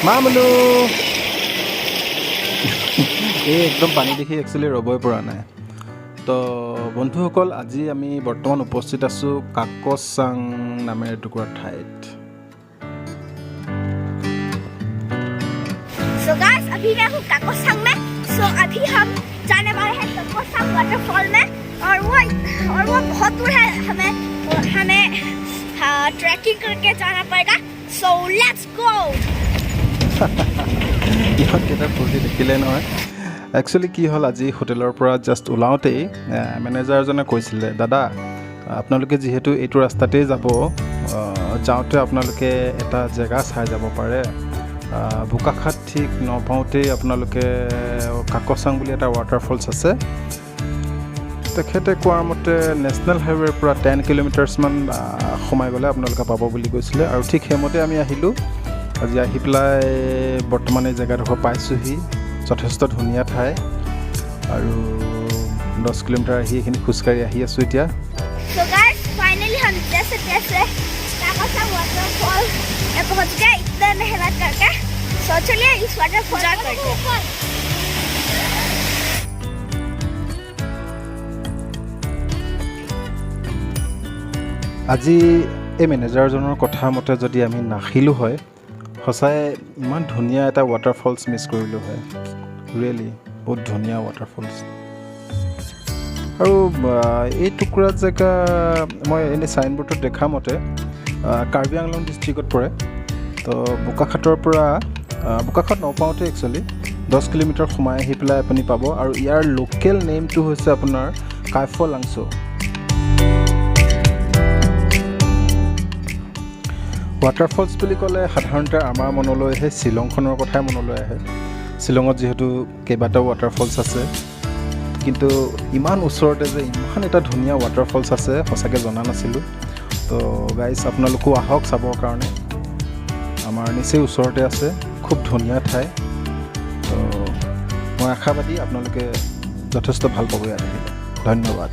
মামুলু এই একদম পানী দেখি একচুৱেলি ৰ'বই পৰা নাই তো বন্ধুসকল আজি আমি বৰ্তমান উপস্থিত আছোঁ কাকোসাং নামেৰে এটুকুৰা ঠাইত So guys, अभी मैं हूँ काकोसांग में। So अभी हम जाने वाले हैं काकोसांग वाटरफॉल में और वो बहुत दूर है, हमें ट्रैकिंग करके जाना पड़ेगा। So let's go। ইহঁত কেইটা ফূৰ্তি দেখিলে নহয় একচুৱেলি কি হ'ল আজি হোটেলৰ পৰা জাষ্ট ওলাওঁতেই মেনেজাৰজনে কৈছিলে দাদা আপোনালোকে যিহেতু এইটো ৰাস্তাতেই যাব যাওঁতে আপোনালোকে এটা জেগা চাই যাব পাৰে বকakhat ঠিক নপাওঁতেই আপোনালোকে কাকোসাং বুলি এটা ৱাটাৰফলছ আছে তেখেতে কোৱাৰ মতে নেশ্যনেল হাইৱেৰ পৰা 10 কিলোমিটাৰ্ছমান সোমাই গ'লে আপোনালোকে পাব বুলি কৈছিলে আৰু ঠিক সেইমতে আমি আহিলোঁ আজি আহি পেলাই বৰ্তমান এই জেগাডোখৰ পাইছোঁহি যথেষ্ট ধুনীয়া ঠাই আৰু 10 কিলোমিটাৰ আহি এইখিনি খোজকাঢ়ি আহি আছোঁ এতিয়া So guys, finally हम जैसे काकोसांग वाटरफॉल में पहुंच गए इतना मेहनत करके। So चलिए इस वाटरफॉल पर करते हैं। আজি এই মেনেজাৰজনৰ কথা মতে যদি আমি নাহিলোঁ হয় সঁচাই ইমান ধুনীয়া এটা ৱাটাৰফলছ মিছ কৰিলোঁ হয় ৰিয়েলি বহুত ধুনীয়া ৱাটাৰফলছ আৰু এই টুকুৰা জেগা মই এনেই চাইনবোৰ্ডত দেখা মতে কাৰ্বি আংলং ডিষ্ট্ৰিক্টত পৰে তো বকakhaতৰ পৰা বকakhat নপাওঁতে একচুৱেলি 10 কিলোমিটাৰ সোমাই আহি পেলাই আপুনি পাব আৰু ইয়াৰ লোকেল নেমটো হৈছে আপোনাৰ কাইফলাংছো ৱাটাৰফলছ বুলি ক'লে সাধাৰণতে আমাৰ মনলৈ আহে শ্বিলংখনৰ কথাই মনলৈ আহে শ্বিলঙত যিহেতু কেইবাটাও ৱাটাৰফলছ আছে কিন্তু ইমান ওচৰতে যে ইমান এটা ধুনীয়া ৱাটাৰফলছ আছে সঁচাকৈ জনা নাছিলোঁ তো গাইজ আপোনালোকো আহক চাবৰ কাৰণে আমাৰ নিচেই ওচৰতে আছে খুব ধুনীয়া ঠাই তো মই আশাবাদী আপোনালোকে যথেষ্ট ভাল পাব ইয়াত আহিলে ধন্যবাদ